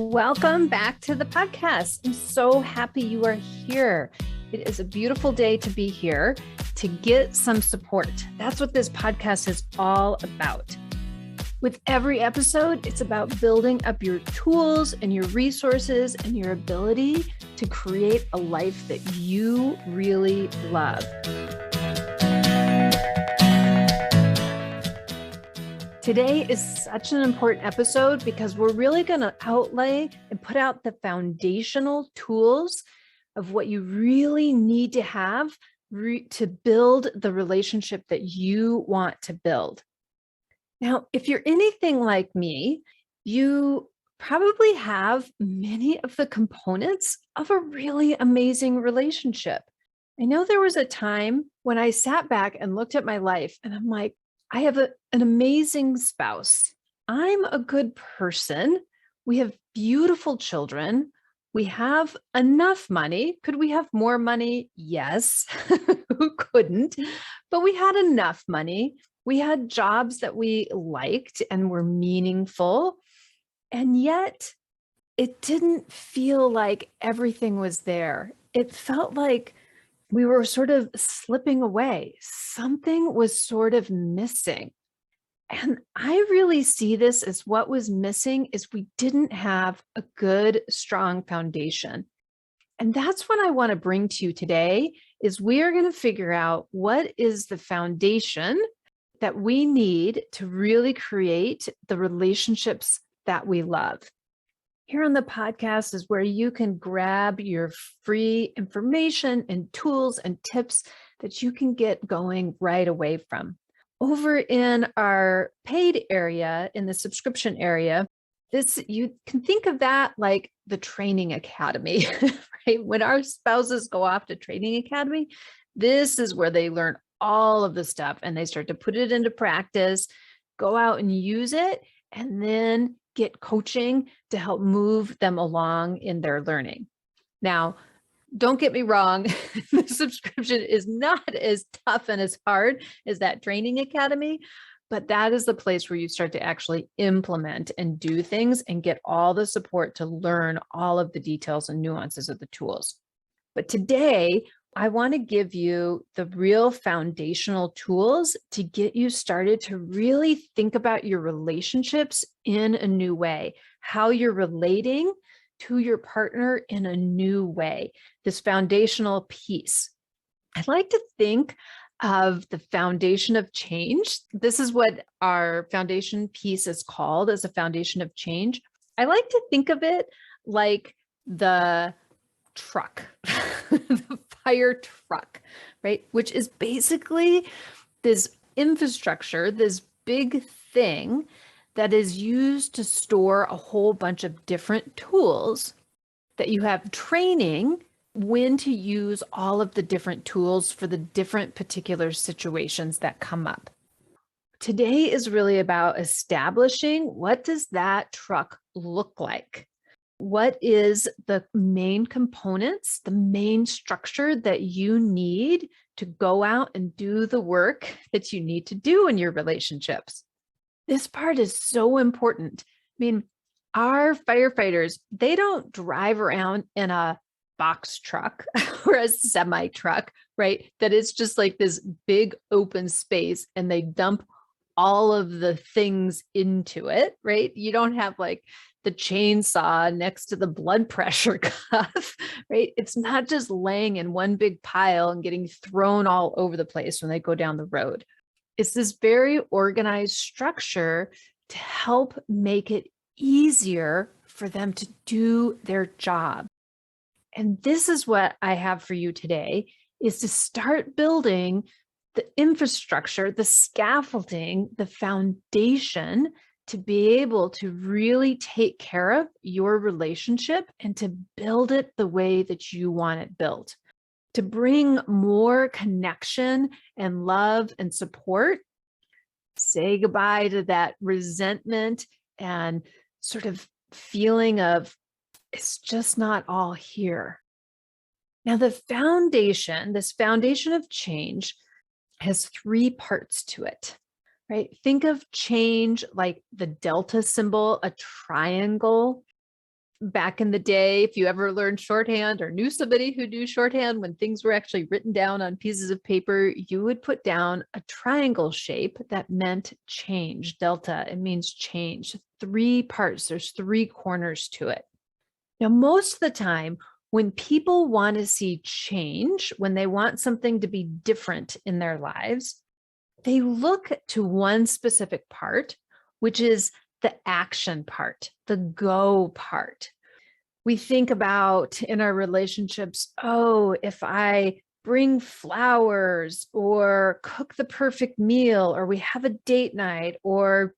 Welcome back to the podcast. I'm so happy you are here. It is a beautiful day to be here to get some support. That's what this podcast is all about. With every episode, it's about building up your tools and your resources and your ability to create a life that you really love. Today is such an important episode because we're really going to outlay and put out the foundational tools of what you really need to have to build the relationship that you want to build. Now, if you're anything like me, you probably have many of the components of a really amazing relationship. I know there was a time when I sat back and looked at my life and I'm like, I have an amazing spouse. I'm a good person. We have beautiful children. We have enough money. Could we have more money? Yes. Who couldn't? But we had enough money. We had jobs that we liked and were meaningful. And yet it didn't feel like everything was there. It felt like we were sort of slipping away. Something was sort of missing. And I really see this as what was missing is we didn't have a good, strong foundation. And that's what I want to bring to you today is we are going to figure out what is the foundation that we need to really create the relationships that we love. Here on the podcast is where you can grab your free information and tools and tips that you can get going right away from. Over in our paid area, in the subscription area, you can think of that like the training academy, right? When our spouses go off to training academy, this is where they learn all of the stuff and they start to put it into practice, go out and use it, and then get coaching to help move them along in their learning. Now, don't get me wrong, the subscription is not as tough and as hard as that training academy, but that is the place where you start to actually implement and do things and get all the support to learn all of the details and nuances of the tools. But today, I want to give you the real foundational tools to get you started to really think about your relationships in a new way, how you're relating to your partner in a new way, this foundational piece. I like to think of the foundation of change. This is what our foundation piece is called, as a foundation of change. I like to think of it like the truck, the fire truck, right? Which is basically this infrastructure, this big thing that is used to store a whole bunch of different tools that you have training when to use all of the different tools for the different particular situations that come up. Today is really about establishing what does that truck look like? What is the main components, the main structure that you need to go out and do the work that you need to do in your relationships? This part is so important. I mean, our firefighters, they don't drive around in a box truck or a semi truck, right? That is just like this big open space and they dump all of the things into it, right? You don't have like the chainsaw next to the blood pressure cuff, right? It's not just laying in one big pile and getting thrown all over the place when they go down the road. It's this very organized structure to help make it easier for them to do their job. And this is what I have for you today, is to start building the infrastructure, the scaffolding, the foundation to be able to really take care of your relationship and to build it the way that you want it built. To bring more connection and love and support, say goodbye to that resentment and sort of feeling of it's just not all here. Now, the foundation, this foundation of change has three parts to it, right? Think of change like the delta symbol, a triangle. Back in the day, if you ever learned shorthand or knew somebody who knew shorthand, when things were actually written down on pieces of paper, you would put down a triangle shape that meant change. Delta, it means change. 3 parts, there's 3 corners to it. Now, most of the time, when people want to see change, when they want something to be different in their lives, they look to one specific part, which is the action part, the go part. We think about in our relationships, oh, if I bring flowers or cook the perfect meal, or we have a date night, or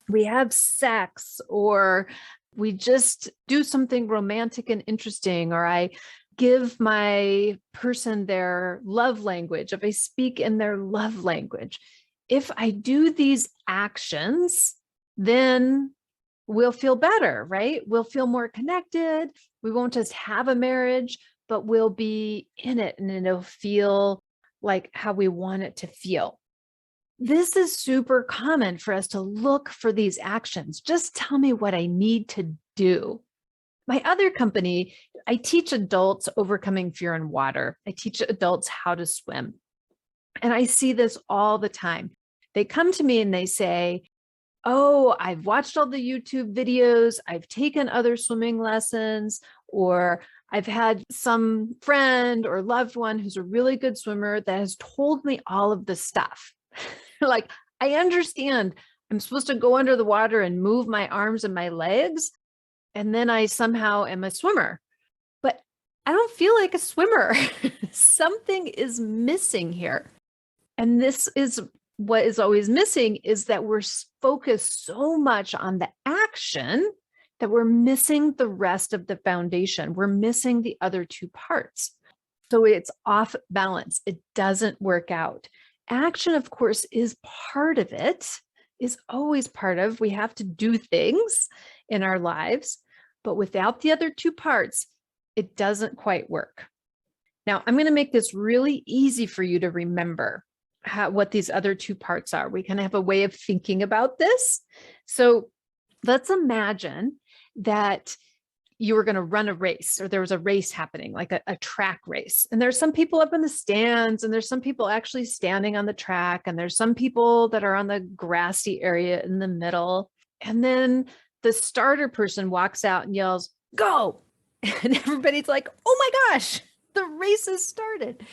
we have sex, or we just do something romantic and interesting, or I give my person their love language, if I speak in their love language, if I do these actions, then we'll feel better, right? We'll feel more connected. We won't just have a marriage, but we'll be in it and it'll feel like how we want it to feel. This is super common for us to look for these actions. Just tell me what I need to do. My other company, I teach adults overcoming fear in water. I teach adults how to swim. And I see this all the time. They come to me and they say, oh, I've watched all the YouTube videos, I've taken other swimming lessons, or I've had some friend or loved one who's a really good swimmer that has told me all of this stuff. Like, I understand I'm supposed to go under the water and move my arms and my legs, and then I somehow am a swimmer, but I don't feel like a swimmer. Something is missing here. And this is what is always missing, is that we're focused so much on the action that we're missing the rest of the foundation. We're missing the other 2 parts. So it's off balance. It doesn't work out. Action, of course, is part of it, is always part of. We have to do things in our lives, but without the other 2 parts, it doesn't quite work. Now, I'm going to make this really easy for you to remember what these other 2 parts are. We kind of have a way of thinking about this. So let's imagine that you were going to run a race, or there was a race happening, like a track race. And there's some people up in the stands, and there's some people actually standing on the track, and there's some people that are on the grassy area in the middle. And then the starter person walks out and yells, "Go!" And everybody's like, "Oh my gosh, the race has started.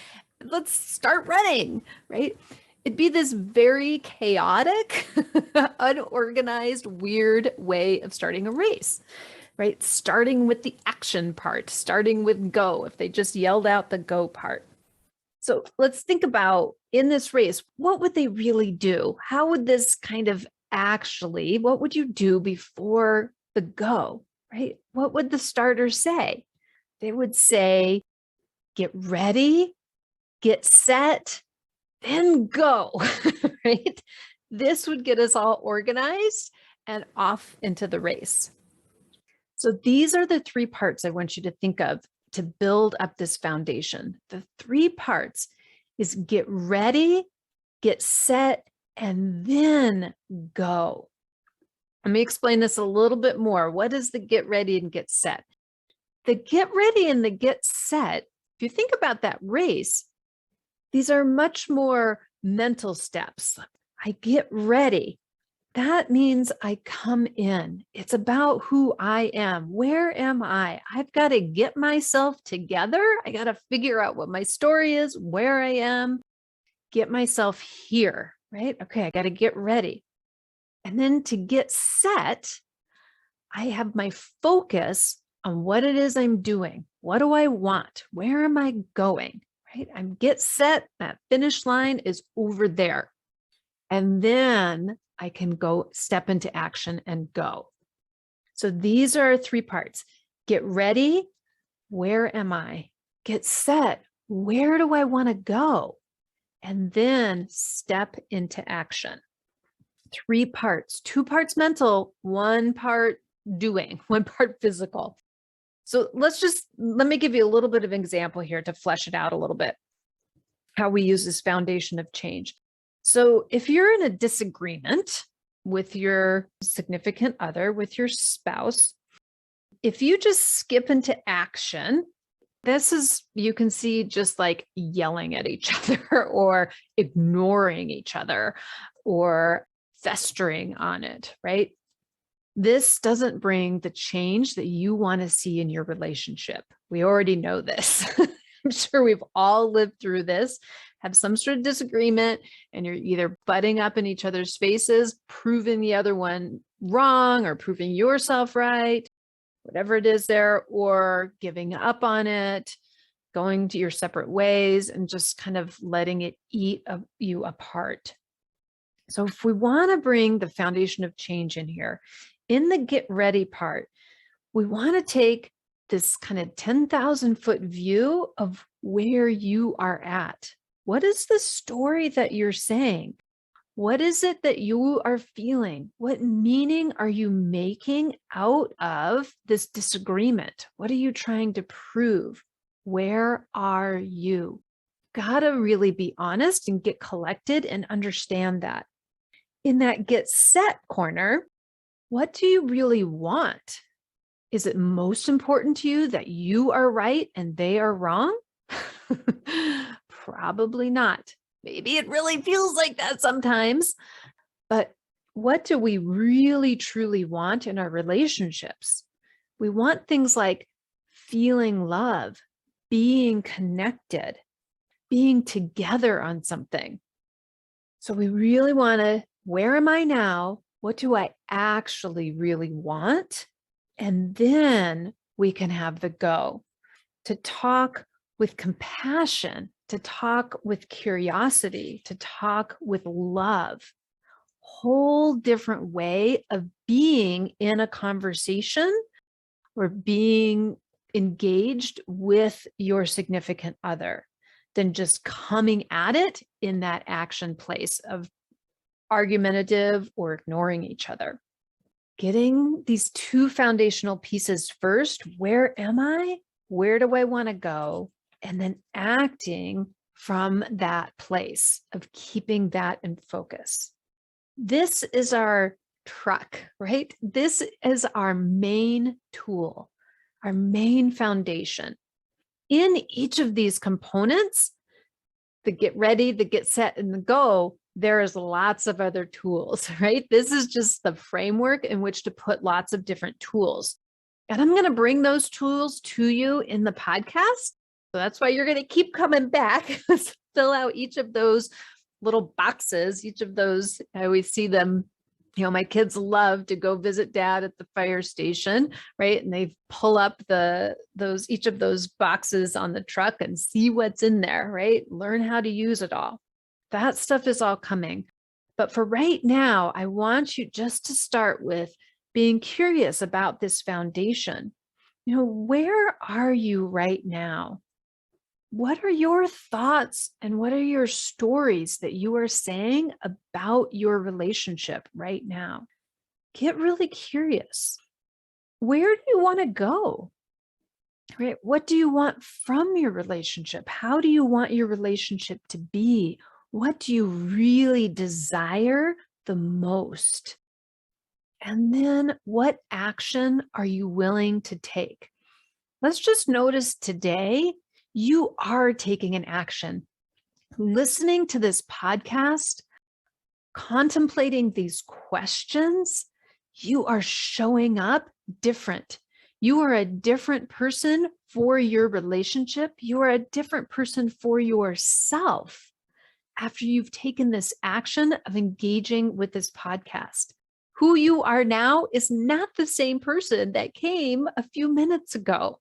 Let's start running," right? It'd be this very chaotic, unorganized, weird way of starting a race, right? Starting with the action part, starting with go, if they just yelled out the go part. So let's think about, in this race, what would they really do? How would this kind of actually, what would you do before the go, right? What would the starter say? They would say, get ready, get set, then go, right? This would get us all organized and off into the race. So these are the 3 parts I want you to think of to build up this foundation. The 3 parts is get ready, get set, and then go. Let me explain this a little bit more. What is the get ready and get set? The get ready and the get set, if you think about that race, these are much more mental steps. I get ready. That means I come in. It's about who I am. Where am I? I've got to get myself together. I got to figure out what my story is, where I am, get myself here, right? Okay, I got to get ready. And then to get set, I have my focus on what it is I'm doing. What do I want? Where am I going? Right? I'm get set. That finish line is over there. And then I can go step into action and go. So these are our 3 parts. Get ready. Where am I? Get set. Where do I want to go? And then step into action. 3 parts, 2 parts mental, 1 part doing, 1 part physical. So let me give you a little bit of an example here to flesh it out a little bit, how we use this foundation of change. So if you're in a disagreement with your significant other, with your spouse, If you just skip into action, this is, you can see just like yelling at each other or ignoring each other or festering on it, right? This doesn't bring the change that you want to see in your relationship. We already know this. I'm sure we've all lived through this, have some sort of disagreement, and you're either butting up in each other's faces, proving the other one wrong or proving yourself right, whatever it is there, or giving up on it, going to your separate ways, and just kind of letting it eat you apart. So if we want to bring the foundation of change in here, in the get ready part, we want to take this kind of 10,000-foot view of where you are at. What is the story that you're saying? What is it that you are feeling? What meaning are you making out of this disagreement? What are you trying to prove? Where are you? Gotta really be honest and get collected and understand that. In that get set corner, what do you really want? Is it most important to you that you are right and they are wrong? Probably not. Maybe it really feels like that sometimes. But what do we really truly want in our relationships? We want things like feeling love, being connected, being together on something. So we really want to, where am I now? What do I actually really want? And then we can have the go to talk with compassion, to talk with curiosity, to talk with love. Whole different way of being in a conversation or being engaged with your significant other than just coming at it in that action place of argumentative or ignoring each other. Getting these two foundational pieces first, where am I? Where do I want to go? And then acting from that place of keeping that in focus. This is our truck, right? This is our main tool, our main foundation. In each of these components, the get ready, the get set, and the go, there is lots of other tools, right? This is just the framework in which to put lots of different tools. And I'm going to bring those tools to you in the podcast. So that's why you're going to keep coming back, fill out each of those little boxes, each of those. I always see them, my kids love to go visit dad at the fire station, right? And they pull up each of those boxes on the truck and see what's in there, right? Learn how to use it all. That stuff is all coming. But for right now, I want you just to start with being curious about this foundation. Where are you right now? What are your thoughts and what are your stories that you are saying about your relationship right now? Get really curious. Where do you want to go? Right? What do you want from your relationship? How do you want your relationship to be? What do you really desire the most? And then what action are you willing to take? Let's just notice today, you are taking an action. Listening to this podcast, contemplating these questions, you are showing up different. You are a different person for your relationship. You are a different person for yourself after you've taken this action of engaging with this podcast. Who you are now is not the same person that came a few minutes ago,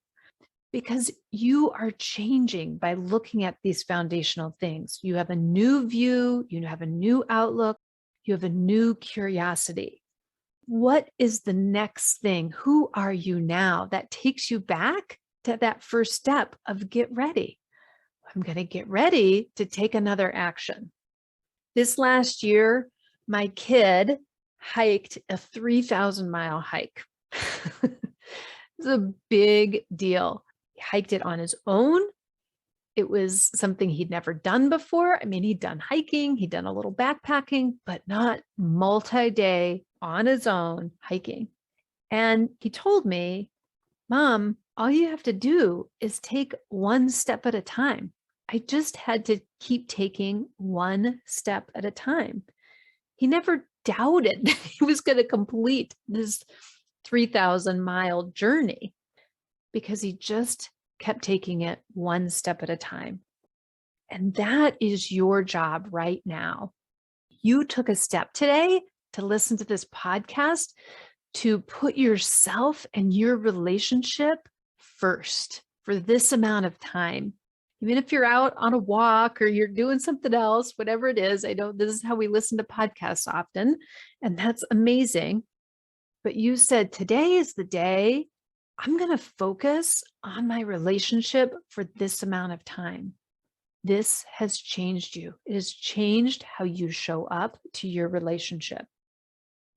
because you are changing by looking at these foundational things. You have a new view, you have a new outlook, you have a new curiosity. What is the next thing? Who are you now? That takes you back to that first step of get ready. I'm going to get ready to take another action. This last year, my kid hiked a 3,000-mile hike. It's a big deal. He hiked it on his own. It was something he'd never done before. I mean, he'd done hiking, he'd done a little backpacking, but not multi-day on his own hiking. And he told me, Mom, all you have to do is take one step at a time. I just had to keep taking one step at a time. He never doubted that he was going to complete this 3,000-mile journey because he just kept taking it one step at a time. And that is your job right now. You took a step today to listen to this podcast, to put yourself and your relationship first for this amount of time. Even if you're out on a walk or you're doing something else, whatever it is, I know this is how we listen to podcasts often, and that's amazing. But you said, today is the day I'm going to focus on my relationship for this amount of time. This has changed you. It has changed how you show up to your relationship.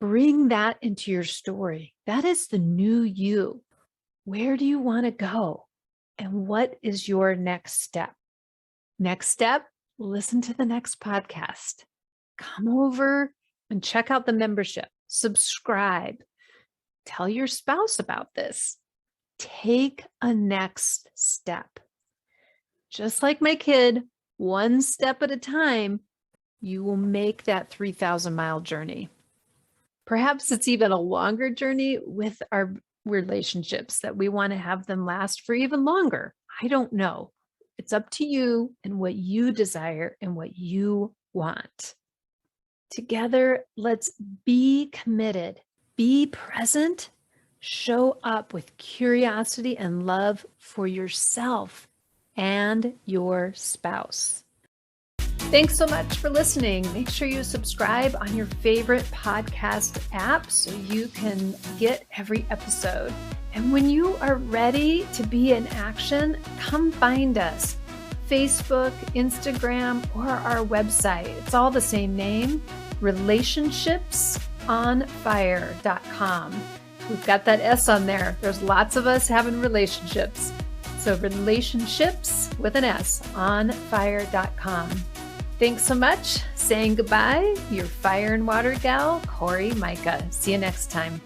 Bring that into your story. That is the new you. Where do you want to go? And what is your next step? Next step, listen to the next podcast. Come over and check out the membership. Subscribe. Tell your spouse about this. Take a next step. Just like my kid, one step at a time, you will make that 3,000-mile journey. Perhaps it's even a longer journey with our relationships that we want to have them last for even longer. I don't know. It's up to you and what you desire and what you want. Together, let's be committed, be present, show up with curiosity and love for yourself and your spouse. Thanks so much for listening. Make sure you subscribe on your favorite podcast app so you can get every episode. And when you are ready to be in action, come find us. Facebook, Instagram, or our website. It's all the same name, relationshipsonfire.com. We've got that S on there. There's lots of us having relationships. So relationships with an S on fire.com. Thanks so much. Saying goodbye, your fire and water gal, Cori Myka. See you next time.